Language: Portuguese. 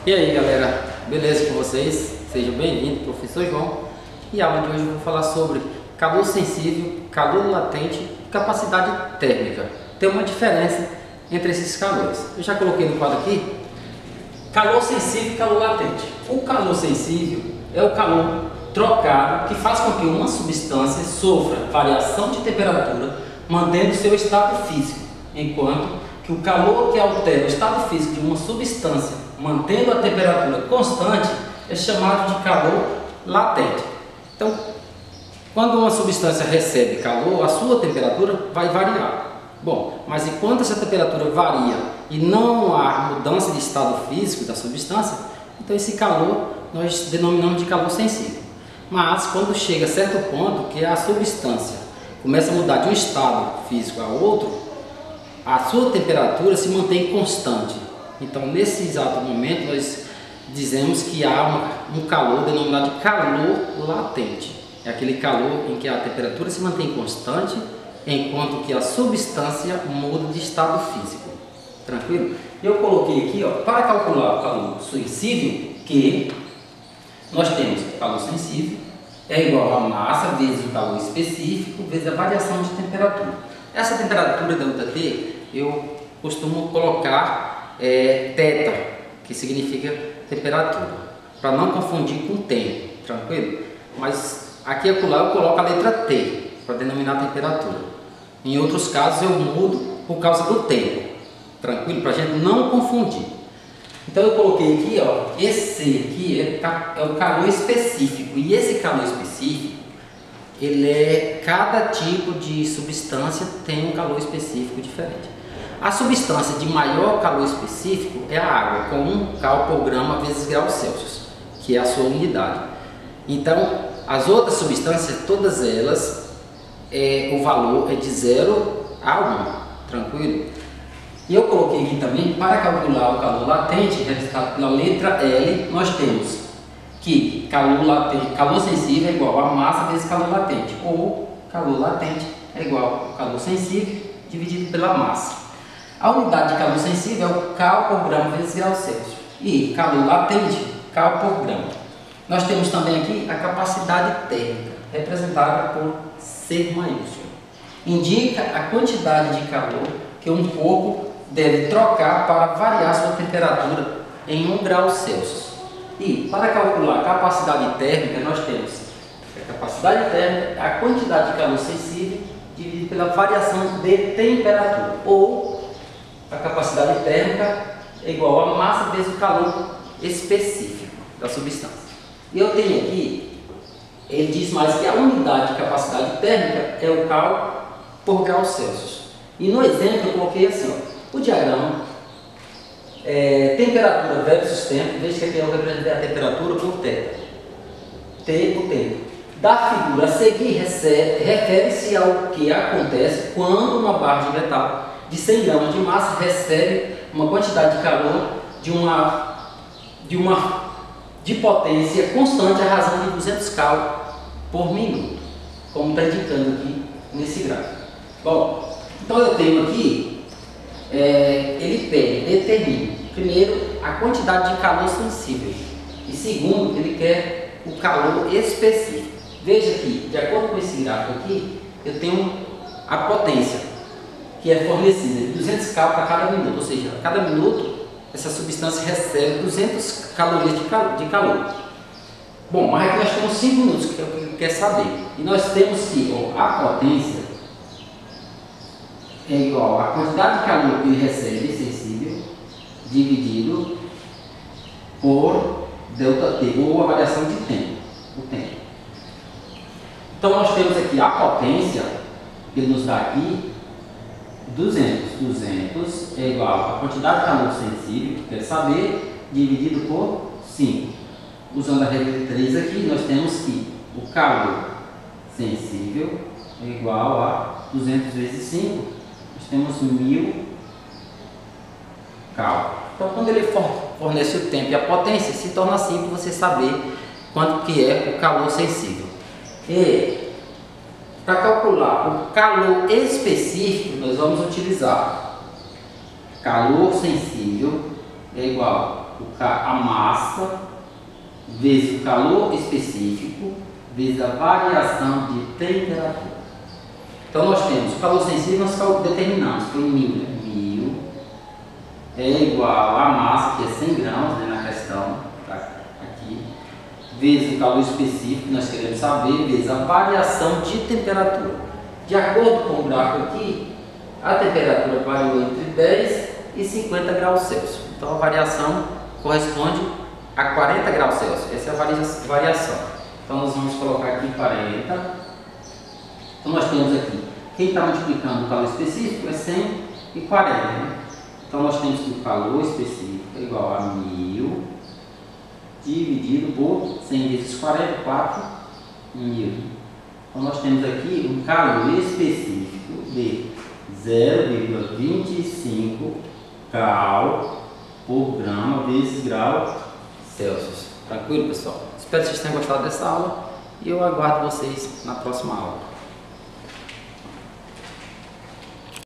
E aí galera, beleza com vocês? Sejam bem-vindos, professor João. E a aula de hoje eu vou falar sobre calor sensível, calor latente e capacidade térmica. Tem uma diferença entre esses calores. Eu já coloquei no quadro aqui, calor sensível e calor latente. O calor sensível é o calor trocado que faz com que uma substância sofra variação de temperatura, mantendo seu estado físico, enquanto que o calor que altera o estado físico de uma substância, mantendo a temperatura constante, é chamado de calor latente. Então, quando uma substância recebe calor, a sua temperatura vai variar. Bom, mas enquanto essa temperatura varia e não há mudança de estado físico da substância, então esse calor nós denominamos de calor sensível. Mas quando chega a certo ponto que a substância começa a mudar de um estado físico a outro, a sua temperatura se mantém constante. Então, nesse exato momento, nós dizemos que há um calor denominado de calor latente. É aquele calor em que a temperatura se mantém constante, enquanto que a substância muda de estado físico. Tranquilo? Eu coloquei aqui, ó, para calcular o calor sensível, que nós temos o calor sensível é igual a massa vezes o calor específico vezes a variação de temperatura. Essa temperatura ΔT eu costumo colocar θ, que significa temperatura, para não confundir com tempo, tranquilo? Mas aqui e acolá eu coloco a letra T para denominar a temperatura. Em outros casos eu mudo por causa do tempo, tranquilo? Para a gente não confundir. Então eu coloquei aqui, ó, esse aqui é o calor específico, e esse calor específico, cada tipo de substância tem um calor específico diferente. A substância de maior calor específico é a água, com 1 cal por grama vezes graus Celsius, que é a sua unidade. Então, as outras substâncias, todas elas, o valor é de 0 a 1, tranquilo? E eu coloquei aqui também, para calcular o calor latente, representado pela letra L, nós temos que calor sensível é igual a massa vezes calor latente, ou calor latente é igual a calor sensível dividido pela massa. A unidade de calor sensível é o cal por grama vezes graus Celsius, e calor latente, cal por grama. Nós temos também aqui a capacidade térmica, representada por C maiúsculo. Indica a quantidade de calor que um corpo deve trocar para variar sua temperatura em 1 grau Celsius. E para calcular a capacidade térmica, nós temos a capacidade térmica, a quantidade de calor sensível dividida pela variação de temperatura, ou a capacidade térmica é igual a massa vezes o calor específico da substância. E eu tenho aqui, ele diz mais que a unidade de capacidade térmica é o cal por grau Celsius. E no exemplo eu coloquei assim, ó, o diagrama temperatura versus tempo, veja que aqui eu representei a temperatura por θ, T por tempo. Da figura a seguir, refere-se ao que acontece quando uma barra de metal de 100 gramas de massa recebe uma quantidade de calor de potência constante à razão de 200 cal por minuto, como está indicando aqui nesse gráfico. Bom, então eu tenho aqui, ele determina, primeiro, a quantidade de calor sensível, e segundo, ele quer o calor específico. Veja que, de acordo com esse gráfico aqui, eu tenho a potência, que é fornecida de 200 cal para cada minuto, ou seja, a cada minuto, essa substância recebe 200 calorias de calor. Bom, mas aqui nós temos 5 minutos, que é o que ele quer saber. E nós temos que a potência é igual à quantidade de calor que ele recebe, sensível, dividido por ΔT, ou a variação de tempo, o tempo. Então nós temos aqui a potência, que ele nos dá aqui, 200. 200 é igual à quantidade de calor sensível, que quer saber, dividido por 5. Usando a regra de 3 aqui, nós temos que o calor sensível é igual a 200 vezes 5, nós temos 1000 cal. Então, quando ele fornece o tempo e a potência, se torna simples você saber quanto que é o calor sensível. E para calcular o calor específico, nós vamos utilizar calor sensível é igual a massa vezes o calor específico vezes a variação de temperatura. Então nós temos o calor sensível, nós determinamos, foi 1000, né? 1000 é igual a massa, que é 100 gramas, né, na questão, tá aqui, vezes o calor específico, que nós queremos saber, vezes a variação de temperatura. De acordo com o gráfico aqui, a temperatura variou entre 10 e 50 graus Celsius. Então a variação corresponde a 40 graus Celsius. Essa é a variação. Então nós vamos colocar aqui 40. Então nós temos aqui, quem está multiplicando o calor específico é 100 e 40. Né? Então nós temos que o calor específico é igual a 1000 dividido por 100 vezes 44, 1000. Então nós temos aqui um calor específico de 0,25 cal por grama vezes grau Celsius. Tranquilo, pessoal? Espero que vocês tenham gostado dessa aula e eu aguardo vocês na próxima aula.